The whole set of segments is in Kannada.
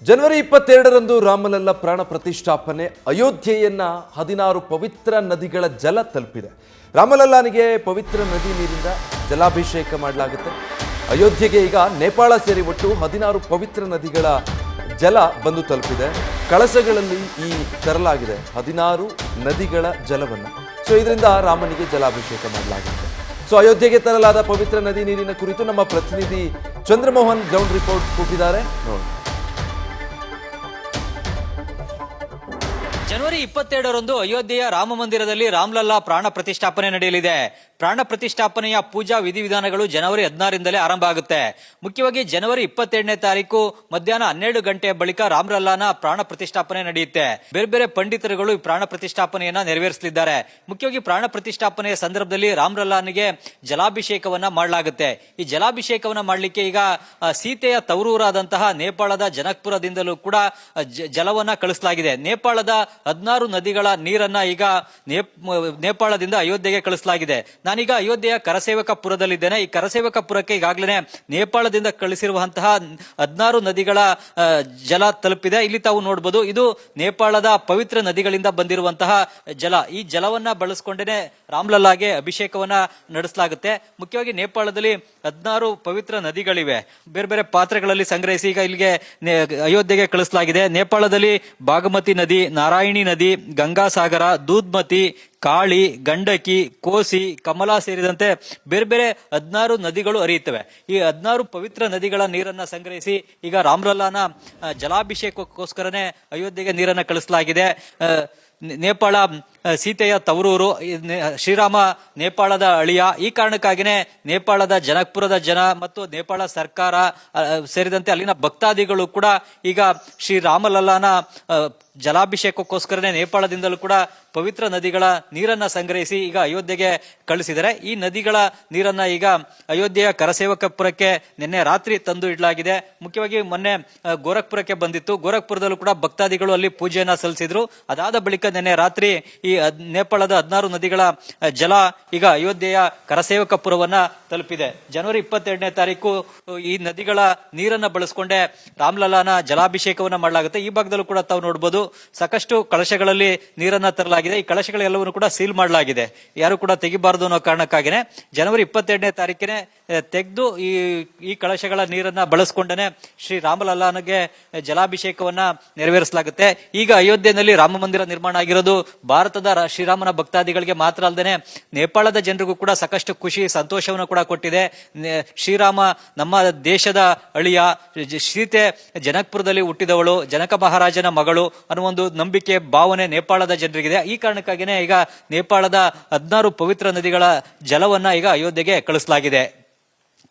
ಜನವರಿ 22ರಂದು ರಾಮಲಲ್ಲ ಪ್ರಾಣ ಪ್ರತಿಷ್ಠಾಪನೆ. ಅಯೋಧ್ಯೆಯನ್ನ 16 ಪವಿತ್ರ ನದಿಗಳ ಜಲ ತಲುಪಿದೆ. ರಾಮಲಲ್ಲಾನಿಗೆ ಪವಿತ್ರ ನದಿ ನೀರಿಂದ ಜಲಾಭಿಷೇಕ ಮಾಡಲಾಗುತ್ತೆ. ಅಯೋಧ್ಯೆಗೆ ಈಗ ನೇಪಾಳ ಸೇರಿ ಒಟ್ಟು 16 ಪವಿತ್ರ ನದಿಗಳ ಜಲ ಬಂದು ತಲುಪಿದೆ. ಕಳಸಗಳಲ್ಲಿ ಈ ತರಲಾಗಿದೆ 16 ನದಿಗಳ ಜಲವನ್ನು. ಸೊ ಇದರಿಂದ ರಾಮನಿಗೆ ಜಲಾಭಿಷೇಕ ಮಾಡಲಾಗುತ್ತೆ. ಸೊ ಅಯೋಧ್ಯೆಗೆ ತರಲಾದ ಪವಿತ್ರ ನದಿ ನೀರಿನ ಕುರಿತು ನಮ್ಮ ಪ್ರತಿನಿಧಿ ಚಂದ್ರಮೋಹನ್ ಗ್ರೌಂಡ್ ರಿಪೋರ್ಟ್ ಕೊಟ್ಟಿದ್ದಾರೆ, ನೋಡಿ. ಜನವರಿ 22ರಂದು ಅಯೋಧ್ಯೆಯ ರಾಮ ಮಂದಿರದಲ್ಲಿ ರಾಮಲಲ್ಲಾ ಪ್ರಾಣ ಪ್ರತಿಷ್ಠಾಪನೆ ನಡೆಯಲಿದೆ. ಪ್ರಾಣ ಪ್ರತಿಷ್ಠಾಪನೆಯ ಪೂಜಾ ವಿಧಿವಿಧಾನಗಳು ಜನವರಿ 16ರಿಂದಲೇ ಆರಂಭ ಆಗುತ್ತೆ. ಮುಖ್ಯವಾಗಿ ಜನವರಿ 22ನೇ ತಾರೀಕು ಮಧ್ಯಾಹ್ನ 12 ಗಂಟೆಯ ಬಳಿಕ ರಾಮಲಲ್ಲಾನ ಪ್ರಾಣ ಪ್ರತಿಷ್ಠಾಪನೆ ನಡೆಯುತ್ತೆ. ಬೇರೆ ಬೇರೆ ಪಂಡಿತರುಗಳು ಈ ಪ್ರಾಣ ಪ್ರತಿಷ್ಠಾಪನೆಯನ್ನ ನೆರವೇರಿಸಲಿದ್ದಾರೆ. ಮುಖ್ಯವಾಗಿ ಪ್ರಾಣ ಪ್ರತಿಷ್ಠಾಪನೆಯ ಸಂದರ್ಭದಲ್ಲಿ ರಾಮಲಲ್ಲಾನಿಗೆ ಜಲಾಭಿಷೇಕವನ್ನ ಮಾಡಲಾಗುತ್ತೆ. ಈ ಜಲಾಭಿಷೇಕವನ್ನ ಮಾಡಲಿಕ್ಕೆ ಈಗ ಸೀತೆಯ ತವರೂರಾದಂತಹ ನೇಪಾಳದ ಜನಕ್ಪುರದಿಂದಲೂ ಕೂಡ ಜಲವನ್ನ ಕಳಿಸಲಾಗಿದೆ. ನೇಪಾಳದ 16 ನದಿಗಳ ನೀರನ್ನ ಈಗ ನೇಪಾಳದಿಂದ ಅಯೋಧ್ಯೆಗೆ ಕಳಿಸಲಾಗಿದೆ. ನಾನೀಗ ಅಯೋಧ್ಯೆಯ ಕರಸೇವಕಪುರದಲ್ಲಿದ್ದೇನೆ. ಈ ಕರಸೇವಕಪುರಕ್ಕೆ ಈಗಾಗಲೇ ನೇಪಾಳದಿಂದ ಕಳಿಸಿರುವಂತಹ 16 ನದಿಗಳ ಜಲ ತಲುಪಿದೆ. ಇಲ್ಲಿ ತಾವು ನೋಡಬಹುದು, ಇದು ನೇಪಾಳದ ಪವಿತ್ರ ನದಿಗಳಿಂದ ಬಂದಿರುವಂತಹ ಜಲ. ಈ ಜಲವನ್ನ ಬಳಸಿಕೊಂಡೇ ರಾಮಲಲ್ಲಾಗೆ ಅಭಿಷೇಕವನ್ನ ನಡೆಸಲಾಗುತ್ತೆ. ಮುಖ್ಯವಾಗಿ ನೇಪಾಳದಲ್ಲಿ 16 ಪವಿತ್ರ ನದಿಗಳಿವೆ. ಬೇರೆ ಬೇರೆ ಪಾತ್ರೆಗಳಲ್ಲಿ ಸಂಗ್ರಹಿಸಿ ಈಗ ಇಲ್ಲಿಗೆ ಅಯೋಧ್ಯೆಗೆ ಕಳಿಸಲಾಗಿದೆ. ನೇಪಾಳದಲ್ಲಿ ಬಾಗಮತಿ ನದಿ, ನಾರಾಯಣಿ ನದಿ, ಗಂಗಾಸಾಗರ, ದೂದ್ಮತಿ, ಕಾಳಿ, ಗಂಡಕಿ, ಕೋಸಿ, ಕಮಲಾ ಸೇರಿದಂತೆ ಬೇರೆ ಬೇರೆ 16 ನದಿಗಳು ಹರಿಯುತ್ತವೆ. ಈ 16 ಪವಿತ್ರ ನದಿಗಳ ನೀರನ್ನ ಸಂಗ್ರಹಿಸಿ ಈಗ ರಾಮಲಲ್ಲಾನ ಜಲಾಭಿಷೇಕಕ್ಕೋಸ್ಕರನೇ ಅಯೋಧ್ಯೆಗೆ ನೀರನ್ನ ಕಳಿಸಲಾಗಿದೆ. ನೇಪಾಳ ಸೀತೆಯ ತವರೂರು, ಶ್ರೀರಾಮ ನೇಪಾಳದ ಅಳಿಯ. ಈ ಕಾರಣಕ್ಕಾಗಿನೇ ನೇಪಾಳದ ಜನಕ್ಪುರದ ಜನ ಮತ್ತು ನೇಪಾಳ ಸರ್ಕಾರ ಸೇರಿದಂತೆ ಅಲ್ಲಿನ ಭಕ್ತಾದಿಗಳು ಕೂಡ ಈಗ ಶ್ರೀ ರಾಮಲಲ್ಲಾನ ಜಲಾಭಿಷೇಕಕ್ಕೋಸ್ಕರನೇ ನೇಪಾಳದಿಂದಲೂ ಕೂಡ ಪವಿತ್ರ ನದಿಗಳ ನೀರನ್ನ ಸಂಗ್ರಹಿಸಿ ಈಗ ಅಯೋಧ್ಯೆಗೆ ಕಳಿಸಿದರೆ ಈ ನದಿಗಳ ನೀರನ್ನ ಈಗ ಅಯೋಧ್ಯೆಯ ಕರಸೇವಕಪುರಕ್ಕೆ ನಿನ್ನೆ ರಾತ್ರಿ ತಂದು ಇಡಲಾಗಿದೆ. ಮುಖ್ಯವಾಗಿ ಮೊನ್ನೆ ಗೋರಖ್ಪುರಕ್ಕೆ ಬಂದಿತ್ತು. ಗೋರಖ್ಪುರದಲ್ಲೂ ಕೂಡ ಭಕ್ತಾದಿಗಳು ಅಲ್ಲಿ ಪೂಜೆಯನ್ನ ಸಲ್ಲಿಸಿದ್ರು. ಅದಾದ ಬಳಿಕ ನಿನ್ನೆ ರಾತ್ರಿ ಈ ನೇಪಾಳದ 16 ನದಿಗಳ ಜಲ ಈಗ ಅಯೋಧ್ಯೆಯ ಕರಸೇವಕಪುರವನ್ನ ತಲುಪಿದೆ. ಜನವರಿ 22ನೇ ತಾರೀಕು ಈ ನದಿಗಳ ನೀರನ್ನ ಬಳಸಿಕೊಂಡೇ ರಾಮಲಲ್ಲಾನ ಜಲಾಭಿಷೇಕವನ್ನ ಮಾಡಲಾಗುತ್ತೆ. ಈ ಭಾಗದಲ್ಲೂ ಕೂಡ ತಾವು ನೋಡಬಹುದು, ಸಾಕಷ್ಟು ಕಳಶಗಳಲ್ಲಿ ನೀರನ್ನ ತರಲಾಗಿದೆ. ಈ ಕಳಶಗಳೆಲ್ಲವನ್ನು ಕೂಡ ಸೀಲ್ ಮಾಡಲಾಗಿದೆ. ಯಾರು ಕೂಡ ತೆಗಿಬಾರದು ಅನ್ನೋ ಕಾರಣಕ್ಕಾಗಿನೇ ಜನವರಿ 22ನೇ ತಾರೀಕಿನೇ ತೆಗೆದು ಈ ಕಳಶಗಳ ನೀರನ್ನ ಬಳಸಿಕೊಂಡೇ ಶ್ರೀ ರಾಮಲಲ್ಲಾನಿಗೆ ಜಲಾಭಿಷೇಕವನ್ನ ನೆರವೇರಿಸಲಾಗುತ್ತೆ. ಈಗ ಅಯೋಧ್ಯೆಯಲ್ಲಿ ರಾಮ ಮಂದಿರ ನಿರ್ಮಾಣ ಆಗಿರೋದು ಭಾರತದ ಶ್ರೀರಾಮನ ಭಕ್ತಾದಿಗಳಿಗೆ ಮಾತ್ರ ಅಲ್ಲದೆ ನೇಪಾಳದ ಜನರಿಗೂ ಕೂಡ ಸಾಕಷ್ಟು ಖುಷಿ, ಸಂತೋಷವನ್ನು ಕೂಡ ಕೊಟ್ಟಿದೆ. ಶ್ರೀರಾಮ ನಮ್ಮ ದೇಶದ ಅಳಿಯ, ಸೀತೆ ಜನಕ್ಪುರದಲ್ಲಿ ಹುಟ್ಟಿದವಳು, ಜನಕ ಮಹಾರಾಜನ ಮಗಳು ಅನ್ನುವ ಒಂದು ನಂಬಿಕೆ, ಭಾವನೆ ನೇಪಾಳದ ಜನರಿಗಿದೆ. ಈ ಕಾರಣಕ್ಕಾಗಿನೇ ಈಗ ನೇಪಾಳದ 16 ಪವಿತ್ರ ನದಿಗಳ ಜಲವನ್ನ ಈಗ ಅಯೋಧ್ಯೆಗೆ ಕಳಿಸಲಾಗಿದೆ.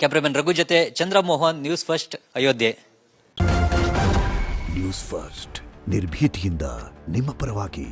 ಕ್ಯಾಮರಾಮನ್ ರಘು ಜೊತೆ Chandramohan, news first, Ayodhya. News first, ನಿರ್ಭೀತಿಯಿಂದ ನಿಮ್ಮ ಪರವಾಗಿ.